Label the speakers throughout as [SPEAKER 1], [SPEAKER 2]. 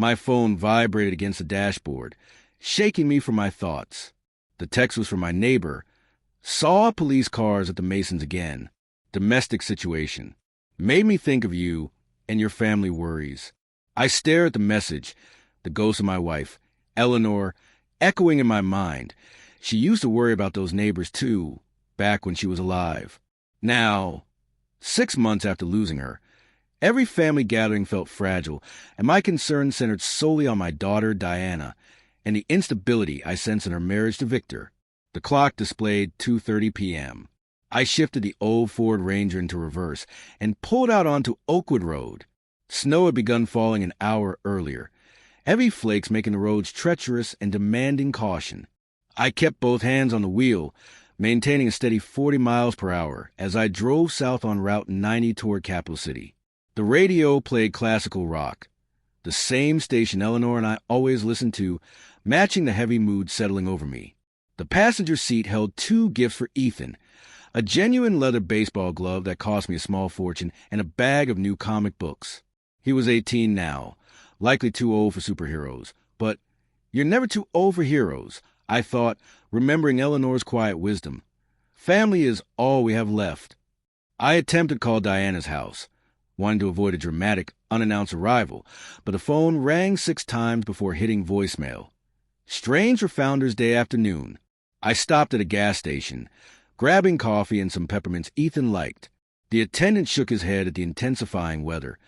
[SPEAKER 1] My phone vibrated against the dashboard, shaking me from my thoughts. The text was from my neighbor. Saw police cars at the Masons again. Domestic situation. Made me think of you and your family worries. I stare at the message, the ghost of my wife, Eleanor, echoing in my mind. She used to worry about those neighbors too, back when she was alive. Now, 6 months after losing her, every family gathering felt fragile, and my concern centered solely on my daughter, Diana, and the instability I sensed in her marriage to Victor. The clock displayed 2:30 p.m. I shifted the old Ford Ranger into reverse and pulled out onto Oakwood Road. Snow had begun falling an hour earlier, heavy flakes making the roads treacherous and demanding caution. I kept both hands on the wheel, maintaining a steady 40 miles per hour as I drove south on Route 90 toward Capital City. The radio played classical rock, the same station Eleanor and I always listened to, matching the heavy mood settling over me. The passenger seat held 2 gifts for Ethan, a genuine leather baseball glove that cost me a small fortune and a bag of new comic books. He was 18 now, likely too old for superheroes, but you're never too old for heroes, I thought, remembering Eleanor's quiet wisdom. Family is all we have left. I attempted to call Diana's house, wanting to avoid a dramatic, unannounced arrival, but the phone rang 6 times before hitting voicemail. Strange for Founders Day afternoon. I stopped at a gas station, grabbing coffee and some peppermints Ethan liked. The attendant shook his head at the intensifying weather,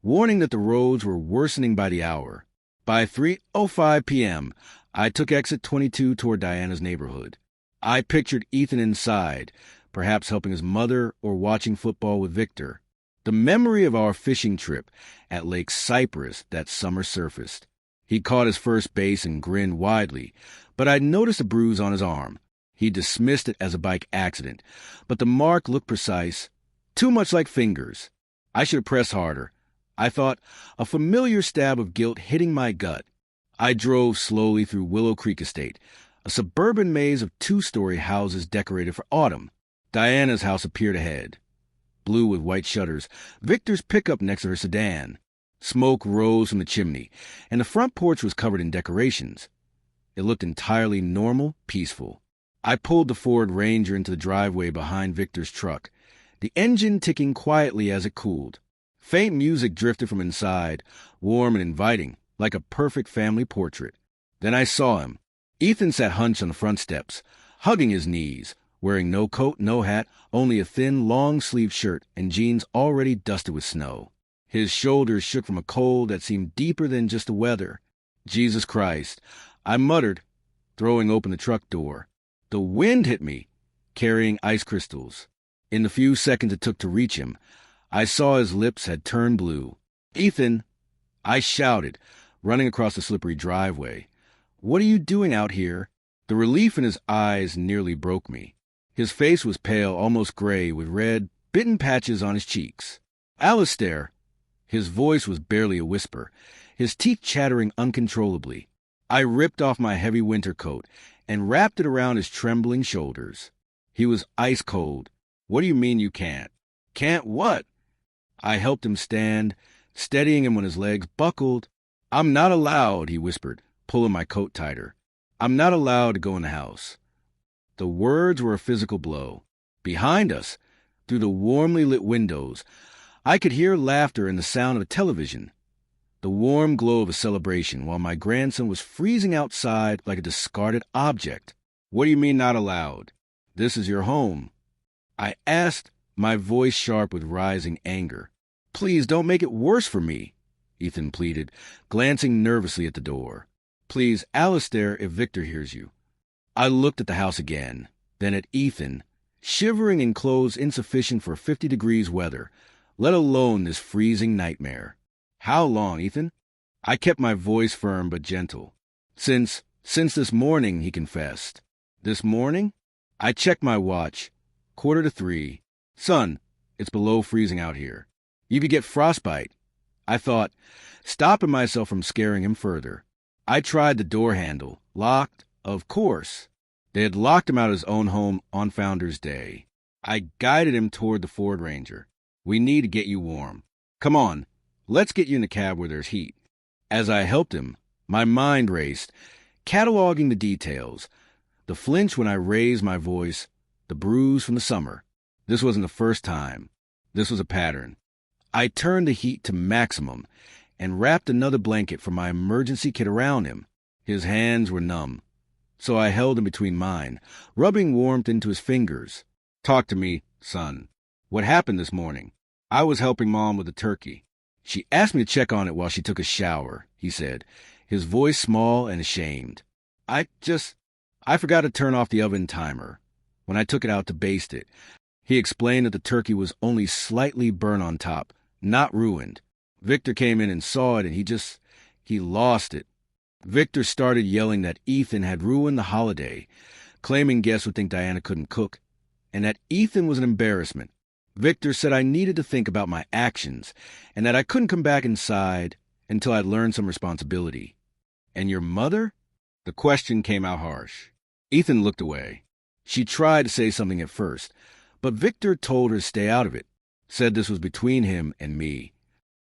[SPEAKER 1] warning that the roads were worsening by the hour. By 3:05 p.m., I took exit 22 toward Diana's neighborhood. I pictured Ethan inside, perhaps helping his mother or watching football with Victor. The memory of our fishing trip at Lake Cypress that summer surfaced. He caught his first base and grinned widely, but I'd noticed a bruise on his arm. He dismissed it as a bike accident, but the mark looked precise, too much like fingers. I should have pressed harder. I thought, a familiar stab of guilt hitting my gut. I drove slowly through Willow Creek Estate, a suburban maze of 2-story houses decorated for autumn. Diana's house appeared ahead, blue with white shutters, Victor's pickup next to her sedan. Smoke rose from the chimney, and the front porch was covered in decorations. It looked entirely normal, peaceful. I pulled the Ford Ranger into the driveway behind Victor's truck, the engine ticking quietly as it cooled. Faint music drifted from inside, warm and inviting, like a perfect family portrait. Then I saw him. Ethan sat hunched on the front steps, hugging his knees, wearing no coat, no hat, only a thin, long-sleeved shirt and jeans already dusted with snow. His shoulders shook from a cold that seemed deeper than just the weather. Jesus Christ, I muttered, throwing open the truck door. The wind hit me, carrying ice crystals. In the few seconds it took to reach him, I saw his lips had turned blue. Ethan, I shouted, running across the slippery driveway. What are you doing out here? The relief in his eyes nearly broke me. His face was pale, almost gray, with red, bitten patches on his cheeks. Alistair! His voice was barely a whisper, his teeth chattering uncontrollably. I ripped off my heavy winter coat and wrapped it around his trembling shoulders. He was ice cold. What do you mean you can't? Can't what? I helped him stand, steadying him when his legs buckled. I'm not allowed, he whispered, pulling my coat tighter. I'm not allowed to go in the house. The words were a physical blow. Behind us, through the warmly lit windows, I could hear laughter and the sound of a television, the warm glow of a celebration, while my grandson was freezing outside like a discarded object. What do you mean not allowed? This is your home. I asked, my voice sharp with rising anger. Please don't make it worse for me, Ethan pleaded, glancing nervously at the door. Please, Alistair, if Victor hears you. I looked at the house again, then at Ethan, shivering in clothes insufficient for 50 degrees weather, let alone this freezing nightmare. How long, Ethan? I kept my voice firm but gentle. Since this morning, he confessed. This morning? I checked my watch. 2:45. Son, it's below freezing out here. You could get frostbite. I thought, stopping myself from scaring him further. I tried the door handle. Locked, of course. They had locked him out of his own home on Founders Day. I guided him toward the Ford Ranger. We need to get you warm. Come on, let's get you in a cab where there's heat. As I helped him, my mind raced, cataloging the details. The flinch when I raised my voice, the bruise from the summer. This wasn't the first time. This was a pattern. I turned the heat to maximum and wrapped another blanket from my emergency kit around him. His hands were numb, so I held him between mine, rubbing warmth into his fingers. Talk to me, son. What happened this morning? I was helping Mom with the turkey. She asked me to check on it while she took a shower, he said, his voice small and ashamed. I forgot to turn off the oven timer when I took it out to baste it. He explained that the turkey was only slightly burnt on top, not ruined. Victor came in and saw it, and he lost it. Victor started yelling that Ethan had ruined the holiday, claiming guests would think Diana couldn't cook, and that Ethan was an embarrassment. Victor said I needed to think about my actions, and that I couldn't come back inside until I'd learned some responsibility. And your mother? The question came out harsh. Ethan looked away. She tried to say something at first, but Victor told her to stay out of it, said this was between him and me.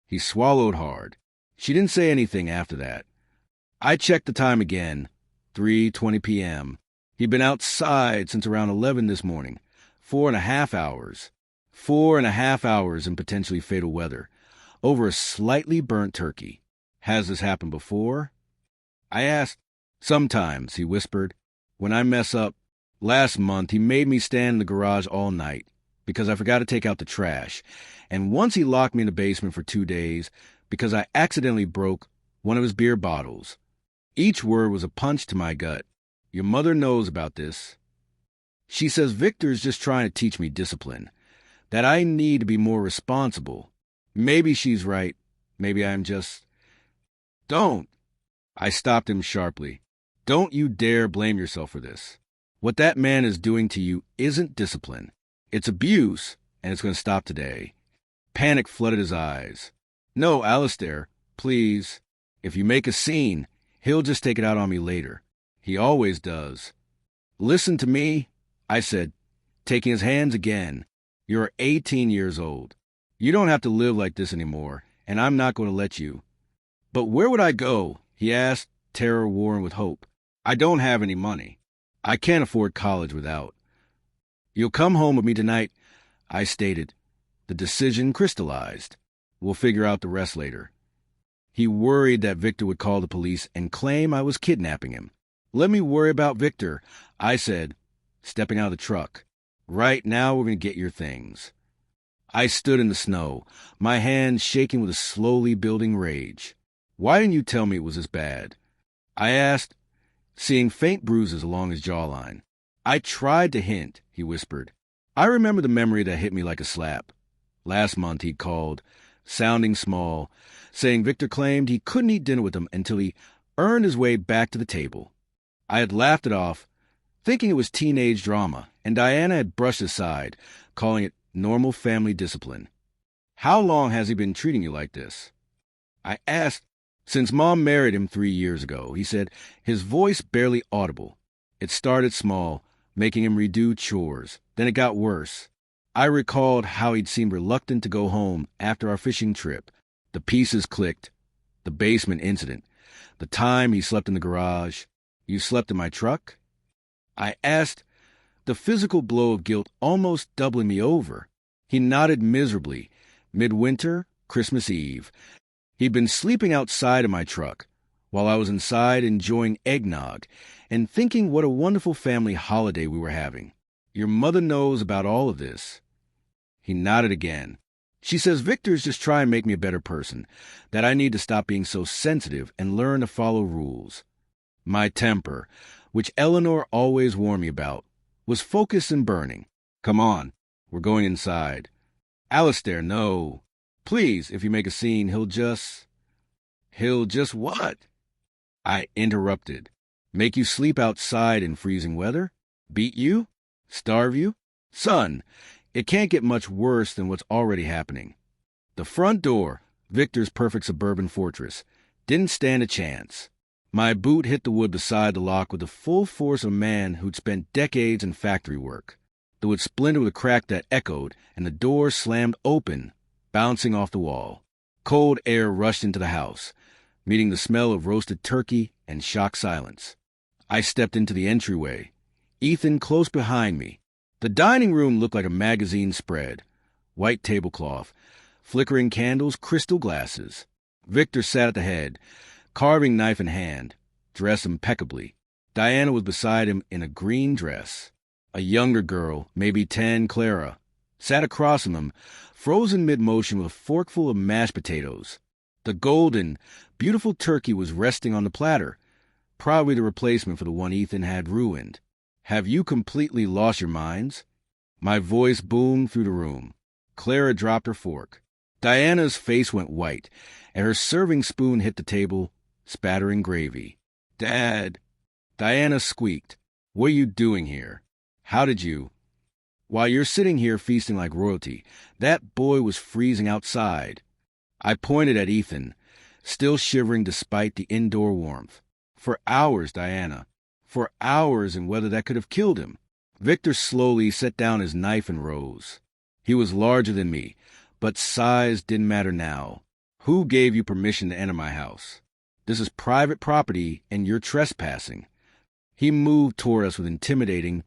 [SPEAKER 1] He swallowed hard. She didn't say anything after that. I checked the time again, 3:20 p.m. He'd been outside since around 11 this morning, 4.5 hours. 4.5 hours in potentially fatal weather, over a slightly burnt turkey. Has this happened before? I asked. Sometimes, he whispered. When I mess up, last month he made me stand in the garage all night because I forgot to take out the trash, and once he locked me in the basement for 2 days because I accidentally broke one of his beer bottles. Each word was a punch to my gut. Your mother knows about this. She says Victor's just trying to teach me discipline, that I need to be more responsible. Maybe she's right. Maybe I'm just... Don't! I stopped him sharply. Don't you dare blame yourself for this. What that man is doing to you isn't discipline. It's abuse, and it's going to stop today. Panic flooded his eyes. No, Alistair, please. If you make a scene, he'll just take it out on me later. He always does. Listen to me, I said, taking his hands again. You're 18 years old. You don't have to live like this anymore, and I'm not going to let you. But where would I go? He asked, terror warring with hope. I don't have any money. I can't afford college without. You'll come home with me tonight, I stated. The decision crystallized. We'll figure out the rest later. He worried that Victor would call the police and claim I was kidnapping him. Let me worry about Victor, I said, stepping out of the truck. Right now we're going to get your things. I stood in the snow, my hands shaking with a slowly building rage. Why didn't you tell me it was this bad? I asked, seeing faint bruises along his jawline. I tried to hint, he whispered. I remember the memory that hit me like a slap. Last month he'd called, sounding small, saying Victor claimed he couldn't eat dinner with him until he earned his way back to the table. I had laughed it off, thinking it was teenage drama, and Diana had brushed aside, calling it normal family discipline. How long has he been treating you like this? I asked. Since Mom married him 3 years ago, he said, his voice barely audible. It started small, making him redo chores. Then it got worse. I recalled how he'd seemed reluctant to go home after our fishing trip. The pieces clicked. The basement incident. The time he slept in the garage. You slept in my truck? I asked, the physical blow of guilt almost doubling me over. He nodded miserably. Midwinter, Christmas Eve. He'd been sleeping outside of my truck, while I was inside enjoying eggnog and thinking what a wonderful family holiday we were having. Your mother knows about all of this. He nodded again. She says Victor's just trying to make me a better person, that I need to stop being so sensitive and learn to follow rules. My temper, which Eleanor always warned me about, was focused and burning. Come on, we're going inside. Alistair, no. Please, if you make a scene, he'll just what? I interrupted. Make you sleep outside in freezing weather? Beat you? Starve you? Son, it can't get much worse than what's already happening. The front door, Victor's perfect suburban fortress, didn't stand a chance. My boot hit the wood beside the lock with the full force of a man who'd spent decades in factory work. The wood splintered with a crack that echoed, and the door slammed open, bouncing off the wall. Cold air rushed into the house. meeting the smell of roasted turkey and shocked silence. I stepped into the entryway, Ethan close behind me. The dining room looked like a magazine spread. White tablecloth, flickering candles, crystal glasses. Victor sat at the head, carving knife in hand, dressed impeccably. Diana was beside him in a green dress. A younger girl, maybe 10, Clara, sat across from him, frozen mid-motion with a forkful of mashed potatoes. The golden, beautiful turkey was resting on the platter, probably the replacement for the one Ethan had ruined. "Have you completely lost your minds?" My voice boomed through the room. Clara dropped her fork. Diana's face went white, and her serving spoon hit the table, spattering gravy. "Dad!" Diana squeaked. "What are you doing here? How did you—" "While you're sitting here feasting like royalty, that boy was freezing outside." I pointed at Ethan, still shivering despite the indoor warmth. "For hours, Diana. For hours, and whether that could have killed him." Victor slowly set down his knife and rose. He was larger than me, but size didn't matter now. "Who gave you permission to enter my house? This is private property, and you're trespassing." He moved toward us with intimidating,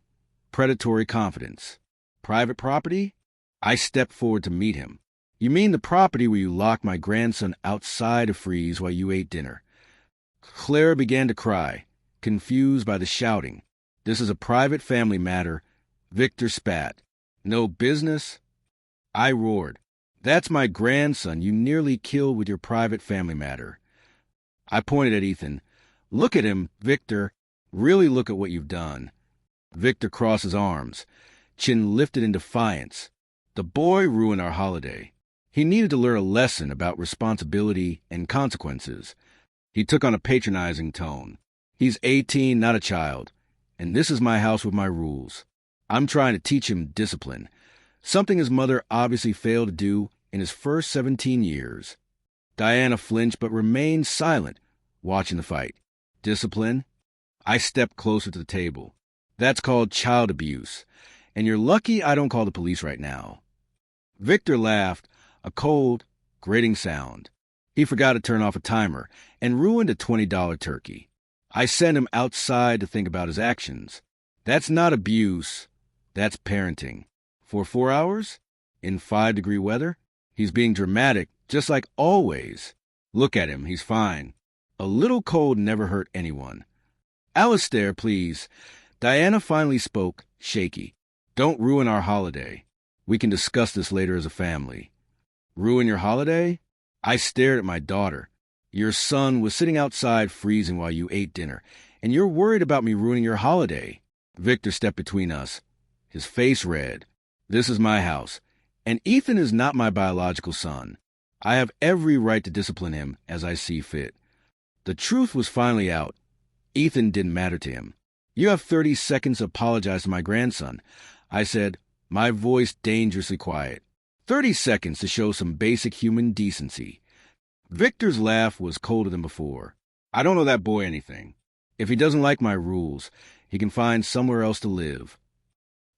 [SPEAKER 1] predatory confidence. "Private property?" I stepped forward to meet him. "You mean the property where you locked my grandson outside to freeze while you ate dinner?" Clara began to cry, confused by the shouting. "This is a private family matter." Victor spat. "No business?" I roared. "That's my grandson you nearly killed with your private family matter." I pointed at Ethan. "Look at him, Victor. Really look at what you've done." Victor crossed his arms, chin lifted in defiance. "The boy ruined our holiday. He needed to learn a lesson about responsibility and consequences." He took on a patronizing tone. "He's 18, not a child, and this is my house with my rules. I'm trying to teach him discipline, something his mother obviously failed to do in his first 17 years. Diana flinched but remained silent, watching the fight. "Discipline?" I stepped closer to the table. "That's called child abuse, and you're lucky I don't call the police right now." Victor laughed, a cold, grating sound. He forgot to turn off a timer and ruined a $20 turkey. I sent him outside to think about his actions. That's not abuse. That's parenting. For 4 hours? In 5-degree weather? He's being dramatic, just like always. Look at him, he's fine. A little cold never hurt anyone. "Alistair, please." Diana finally spoke, shaky. "Don't ruin our holiday. We can discuss this later as a family." "Ruin your holiday?" I stared at my daughter. "Your son was sitting outside freezing while you ate dinner, and you're worried about me ruining your holiday." Victor stepped between us, his face red. "This is my house, and Ethan is not my biological son. I have every right to discipline him as I see fit." The truth was finally out. Ethan didn't matter to him. "You have 30 seconds to apologize to my grandson," I said, my voice dangerously quiet. 30 seconds to show some basic human decency. Victor's laugh was colder than before. "I don't owe that boy anything. If he doesn't like my rules, he can find somewhere else to live."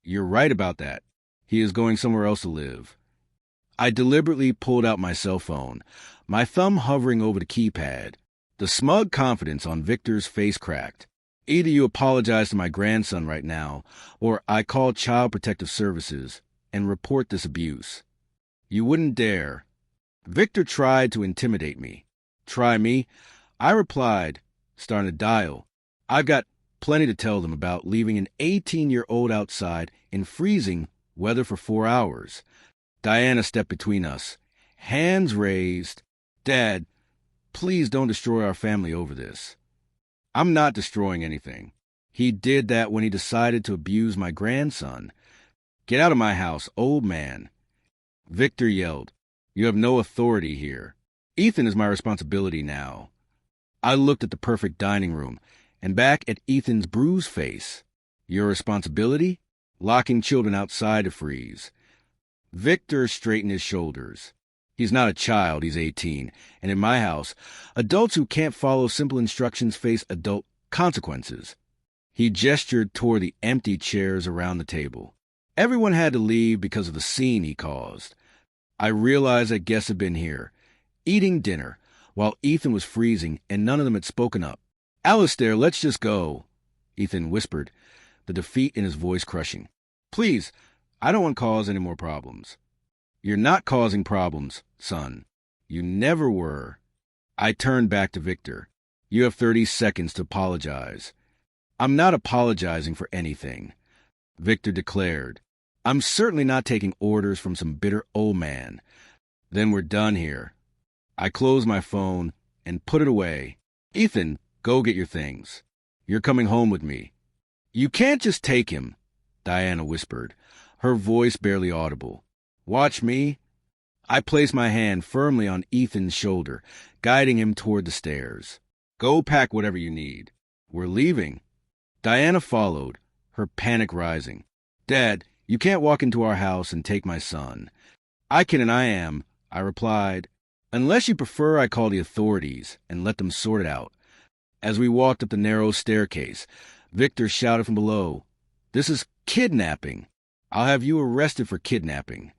[SPEAKER 1] "You're right about that. He is going somewhere else to live." I deliberately pulled out my cell phone, my thumb hovering over the keypad. The smug confidence on Victor's face cracked. "Either you apologize to my grandson right now, or I call Child Protective Services and report this abuse." "You wouldn't dare." Victor tried to intimidate me. "Try me?" I replied, starting to dial. "I've got plenty to tell them about leaving an 18-year-old outside in freezing weather for 4 hours. Diana stepped between us, hands raised. "Dad, please don't destroy our family over this." "I'm not destroying anything. He did that when he decided to abuse my grandson. Get out of my house, old man." Victor yelled, "You have no authority here. Ethan is my responsibility now." I looked at the perfect dining room and back at Ethan's bruised face. "Your responsibility? Locking children outside to freeze." Victor straightened his shoulders. "He's not a child, he's 18, and in my house, adults who can't follow simple instructions face adult consequences." He gestured toward the empty chairs around the table. Everyone had to leave because of the scene he caused. I realized that guests had been here, eating dinner, while Ethan was freezing and none of them had spoken up. "Alistair, let's just go," Ethan whispered, the defeat in his voice crushing. "Please, I don't want to cause any more problems." "You're not causing problems, son. You never were." I turned back to Victor. "You have 30 seconds to apologize." "I'm not apologizing for anything," Victor declared. "I'm certainly not taking orders from some bitter old man." "Then we're done here." I closed my phone and put it away. "Ethan, go get your things. You're coming home with me." "You can't just take him," Diana whispered, her voice barely audible. "Watch me." I placed my hand firmly on Ethan's shoulder, guiding him toward the stairs. "Go pack whatever you need. We're leaving." Diana followed, her panic rising. "Dad, you can't walk into our house and take my son." "I can and I am," I replied. "Unless you prefer I call the authorities and let them sort it out." As we walked up the narrow staircase, Victor shouted from below, "This is kidnapping. I'll have you arrested for kidnapping."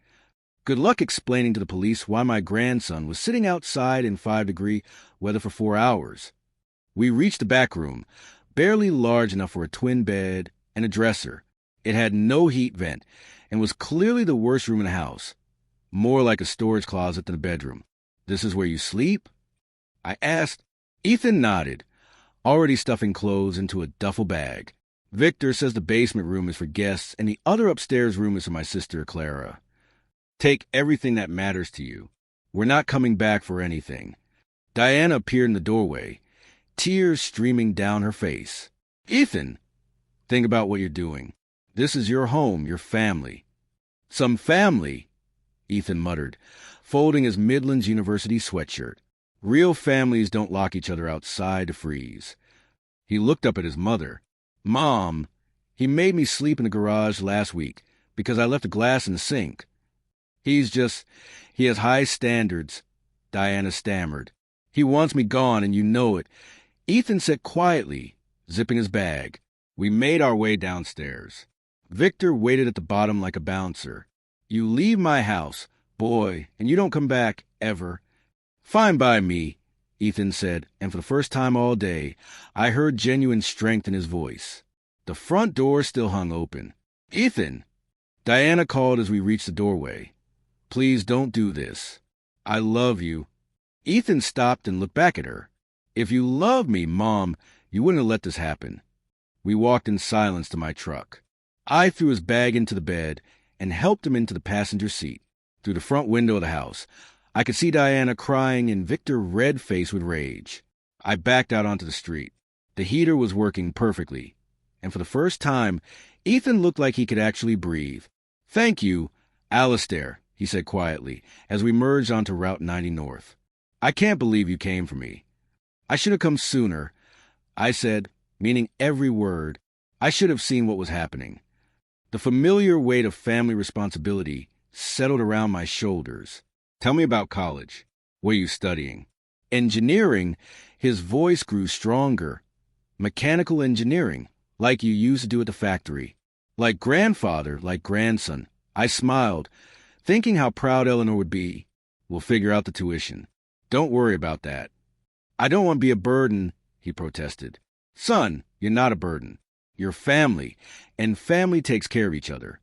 [SPEAKER 1] Good luck explaining to the police why my grandson was sitting outside in 5-degree weather for 4 hours. We reached the back room, barely large enough for a twin bed and a dresser. It had no heat vent and was clearly the worst room in the house, more like a storage closet than a bedroom. "This is where you sleep?" I asked. Ethan nodded, already stuffing clothes into a duffel bag. "Victor says the basement room is for guests and the other upstairs room is for my sister, Clara. Take everything that matters to you. We're not coming back for anything." Diana appeared in the doorway, tears streaming down her face. "Ethan, think about what you're doing. This is your home, your family." "Some family," Ethan muttered, folding his Midlands University sweatshirt. "Real families don't lock each other outside to freeze." He looked up at his mother. "Mom, he made me sleep in the garage last week because I left a glass in the sink." He has high standards," Diana stammered. "He wants me gone, and you know it," Ethan said quietly, zipping his bag. We made our way downstairs. Victor waited at the bottom like a bouncer. "You leave my house, boy, and you don't come back, ever." "Fine by me," Ethan said, and for the first time all day, I heard genuine strength in his voice. The front door still hung open. "Ethan!" Diana called as we reached the doorway. "Please don't do this. I love you." Ethan stopped and looked back at her. "If you love me, Mom, you wouldn't have let this happen." We walked in silence to my truck. I threw his bag into the bed and helped him into the passenger seat. Through the front window of the house, I could see Diana crying and Victor red-faced with rage. I backed out onto the street. The heater was working perfectly, and for the first time, Ethan looked like he could actually breathe. "Thank you, Alistair," he said quietly, as we merged onto Route 90 North. "I can't believe you came for me." "I should have come sooner," I said, meaning every word. I should have seen what was happening. The familiar weight of family responsibility settled around my shoulders. "Tell me about college. What are you studying?" "Engineering." His voice grew stronger. "Mechanical engineering, like you used to do at the factory." Like grandfather, like grandson. I smiled, thinking how proud Eleanor would be. "We'll figure out the tuition. Don't worry about that." "I don't want to be a burden," he protested. "Son, you're not a burden. You're family, and family takes care of each other."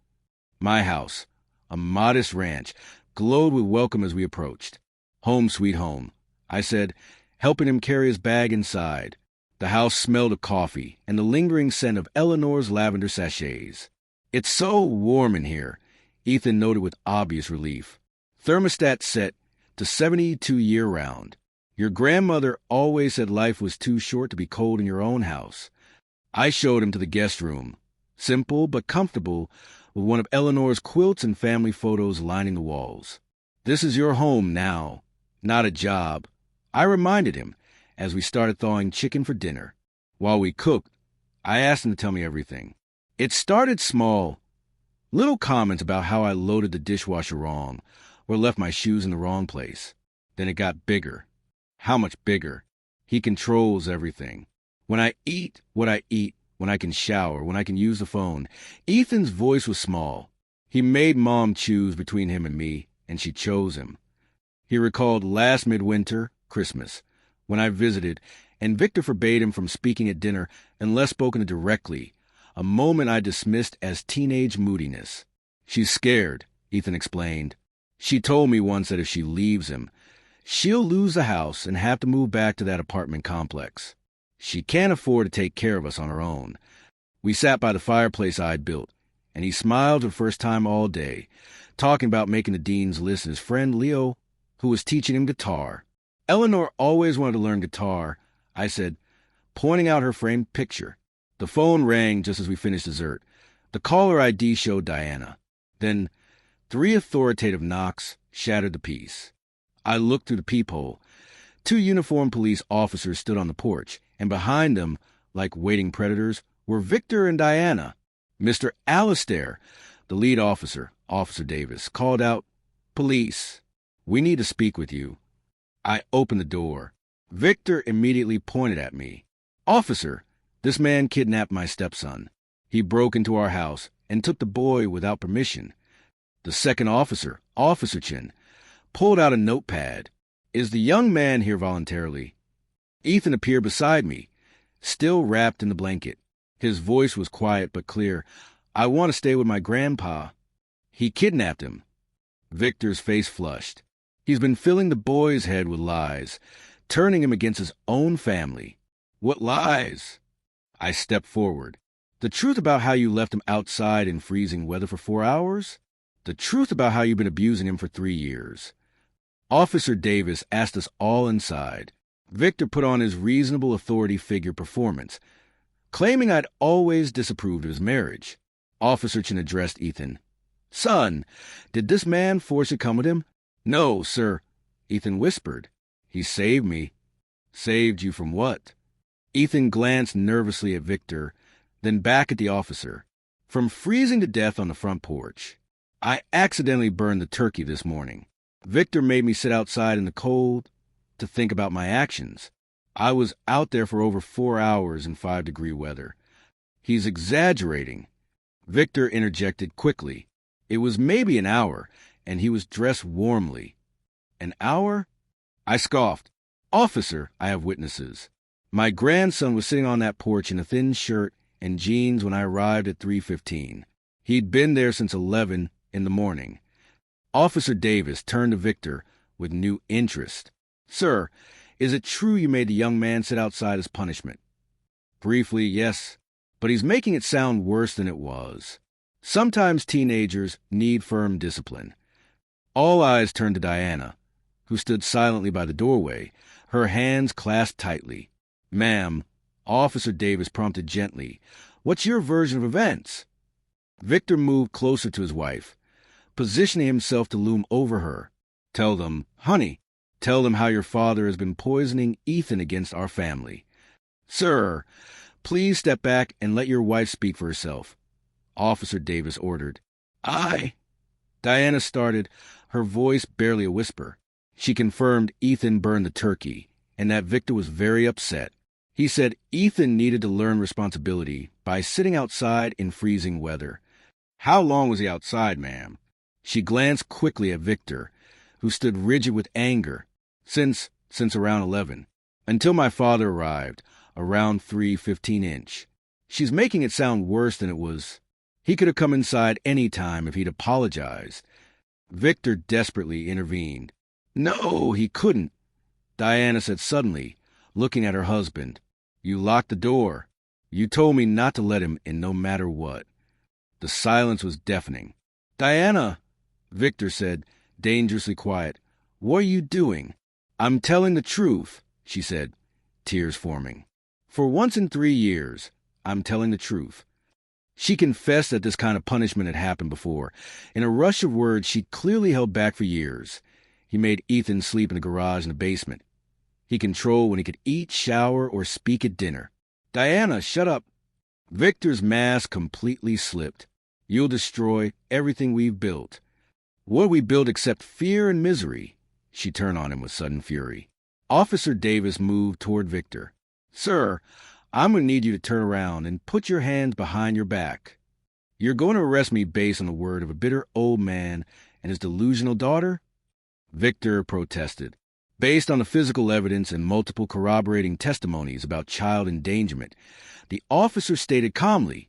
[SPEAKER 1] My house, a modest ranch, glowed with welcome as we approached. "Home sweet home," I said, helping him carry his bag inside. The house smelled of coffee and the lingering scent of Eleanor's lavender sachets. "It's so warm in here," Ethan noted with obvious relief. "Thermostat set to 72 year-round. Your grandmother always said life was too short to be cold in your own house." I showed him to the guest room, simple but comfortable, with one of Eleanor's quilts and family photos lining the walls. "This is your home now, not a job," I reminded him as we started thawing chicken for dinner. While we cooked, I asked him to tell me everything. It started small, little comments about how I loaded the dishwasher wrong or left my shoes in the wrong place. Then it got bigger. How much bigger? He controls everything. When I eat what I eat, when I can shower, when I can use the phone. Ethan's voice was small. He made Mom choose between him and me, and she chose him. He recalled last midwinter, Christmas, when I visited, and Victor forbade him from speaking at dinner unless spoken to directly, a moment I dismissed as teenage moodiness. She's scared, Ethan explained. She told me once that if she leaves him, she'll lose the house and have to move back to that apartment complex. She can't afford to take care of us on her own. We sat by the fireplace I'd built, and he smiled for the first time all day, talking about making the dean's list and his friend Leo, who was teaching him guitar. Eleanor always wanted to learn guitar, I said, pointing out her framed picture. The phone rang just as we finished dessert. The caller ID showed Diana. Then 3 authoritative knocks shattered the peace. I looked through the peephole. 2 uniformed police officers stood on the porch, and behind them, like waiting predators, were Victor and Diana. Mr. Alistair, the lead officer, Officer Davis, called out, "Police, we need to speak with you." I opened the door. Victor immediately pointed at me. "Officer, this man kidnapped my stepson. He broke into our house and took the boy without permission." The second officer, Officer Chin, pulled out a notepad. "Is the young man here voluntarily?" Ethan appeared beside me, still wrapped in the blanket. His voice was quiet but clear. "I want to stay with my grandpa. He kidnapped him." Victor's face flushed. "He's been filling the boy's head with lies, turning him against his own family." "What lies?" I stepped forward. "The truth about how you left him outside in freezing weather for 4 hours? The truth about how you've been abusing him for 3 years." Officer Davis asked us all inside. Victor put on his reasonable authority figure performance, claiming I'd always disapproved of his marriage. Officer Chin addressed Ethan. "Son, did this man force you to come with him?" "No, sir," Ethan whispered. "He saved me." "Saved you from what?" Ethan glanced nervously at Victor, then back at the officer. "From freezing to death on the front porch. I accidentally burned the turkey this morning. Victor made me sit outside in the cold to think about my actions. I was out there for over 4 hours in 5-degree weather." "He's exaggerating." Victor interjected quickly. "It was maybe an hour, and he was dressed warmly." "An hour?" I scoffed. "Officer, I have witnesses. My grandson was sitting on that porch in a thin shirt and jeans when I arrived at 3:15. He'd been there since 11 in the morning." Officer Davis turned to Victor with new interest. "Sir, is it true you made the young man sit outside as punishment?" "Briefly, yes, but he's making it sound worse than it was. Sometimes teenagers need firm discipline." All eyes turned to Diana, who stood silently by the doorway, her hands clasped tightly. "Ma'am," Officer Davis prompted gently, "what's your version of events?" Victor moved closer to his wife, positioning himself to loom over her. "Tell them, honey, tell them how your father has been poisoning Ethan against our family." "Sir, please step back and let your wife speak for herself," Officer Davis ordered. Diana started, her voice barely a whisper. She confirmed Ethan burned the turkey, and that Victor was very upset. He said Ethan needed to learn responsibility by sitting outside in freezing weather. "How long was he outside, ma'am?" She glanced quickly at Victor, who stood rigid with anger. Since around 11. Until my father arrived, around 3:15". She's making it sound worse than it was. He could have come inside any time if he'd apologized. Victor desperately intervened. "No, he couldn't," Diana said suddenly, looking at her husband. "You locked the door. You told me not to let him in no matter what." The silence was deafening. "Diana," Victor said, dangerously quiet, "what are you doing?" "I'm telling the truth," she said, tears forming. "For once in 3 years, I'm telling the truth." She confessed that this kind of punishment had happened before. In a rush of words she'd clearly held back for years. He made Ethan sleep in the garage in the basement. He controlled when he could eat, shower, or speak at dinner. "Diana, shut up." Victor's mask completely slipped. "You'll destroy everything we've built." "What we built except fear and misery?" She turned on him with sudden fury. Officer Davis moved toward Victor. "Sir, I'm going to need you to turn around and put your hands behind your back. You're going to arrest me based on the word of a bitter old man and his delusional daughter?" Victor protested. Based on the physical evidence and multiple corroborating testimonies about child endangerment, the officer stated calmly,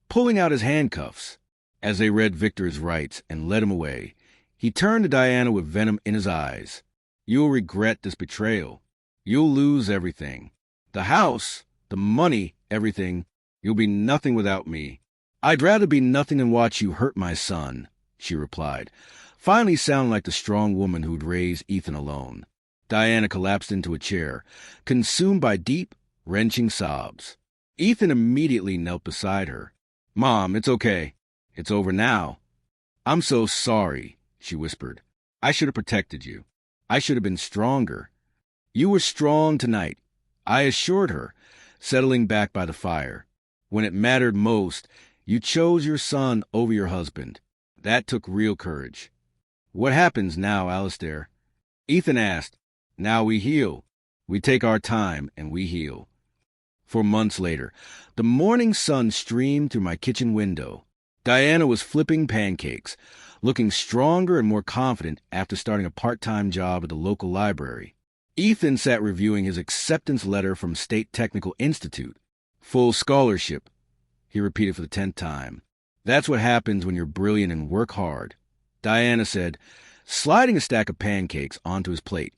[SPEAKER 1] pulling out his handcuffs. As they read Victor's rights and led him away, he turned to Diana with venom in his eyes. You'll regret this betrayal. You'll lose everything. The house, the money, everything. You'll be nothing without me. I'd rather be nothing than watch you hurt my son, she replied, finally sounding like the strong woman who'd raised Ethan alone. Diana collapsed into a chair, consumed by deep, wrenching sobs. Ethan immediately knelt beside her. Mom, it's okay. It's over now. I'm so sorry, she whispered. I should have protected you. I should have been stronger. You were strong tonight, I assured her, settling back by the fire. When it mattered most, you chose your son over your husband. That took real courage. What happens now, Alistair? Ethan asked. Now we heal. We take our time and we heal. 4 months later, the morning sun streamed through my kitchen window. Diana was flipping pancakes, looking stronger and more confident after starting a part-time job at the local library. Ethan sat reviewing his acceptance letter from State Technical Institute. Full scholarship, he repeated for the 10th time. That's what happens when you're brilliant and work hard, Diana said, sliding a stack of pancakes onto his plate.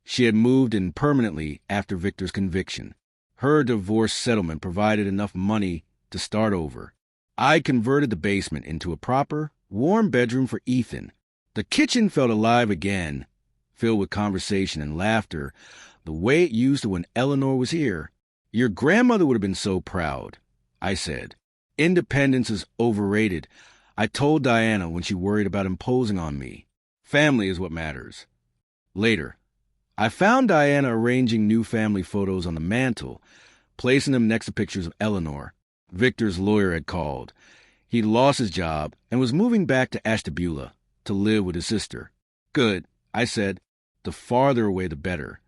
[SPEAKER 1] She had moved in permanently after Victor's conviction. Her divorce settlement provided enough money to start over. I converted the basement into a proper, warm bedroom for Ethan. The kitchen felt alive again, filled with conversation and laughter, the way it used to when Eleanor was here. Your grandmother would have been so proud, I said. Independence is overrated, I told Diana when she worried about imposing on me. Family is what matters. Later, I found Diana arranging new family photos on the mantel, placing them next to pictures of Eleanor. Victor's lawyer had called. He'd lost his job and was moving back to Ashtabula to live with his sister. Good, I said. The farther away, the better.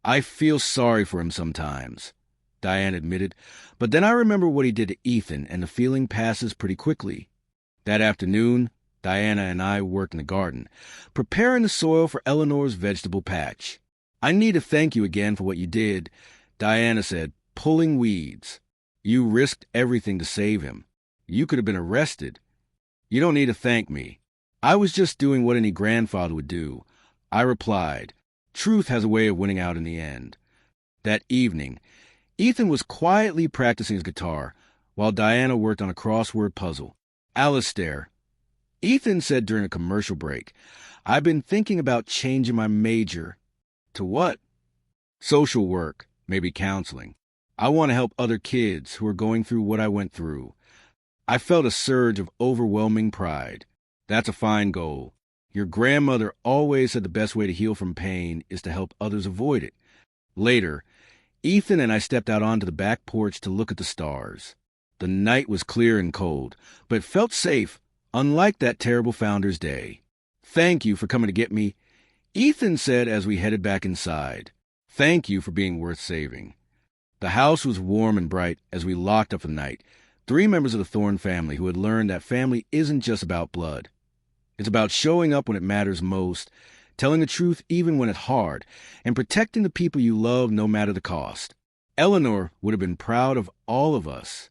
[SPEAKER 1] I feel sorry for him sometimes, Diane admitted, but then I remember what he did to Ethan, and the feeling passes pretty quickly. That afternoon, Diana and I worked in the garden, preparing the soil for Eleanor's vegetable patch. I need to thank you again for what you did, Diana said, pulling weeds. You risked everything to save him. You could have been arrested. You don't need to thank me. I was just doing what any grandfather would do, I replied. Truth has a way of winning out in the end. That evening, Ethan was quietly practicing his guitar while Diana worked on a crossword puzzle. Alistair, Ethan said during a commercial break, I've been thinking about changing my major. To what? Social work, maybe counseling. I want to help other kids who are going through what I went through. I felt a surge of overwhelming pride. That's a fine goal. Your grandmother always said the best way to heal from pain is to help others avoid it. Later, Ethan and I stepped out onto the back porch to look at the stars. The night was clear and cold, but felt safe, unlike that terrible Founder's Day. Thank you for coming to get me, Ethan said as we headed back inside. Thank you for being worth saving. The house was warm and bright as we locked up the night, 3 members of the Thorne family who had learned that family isn't just about blood. It's about showing up when it matters most, telling the truth even when it's hard, and protecting the people you love no matter the cost. Eleanor would have been proud of all of us.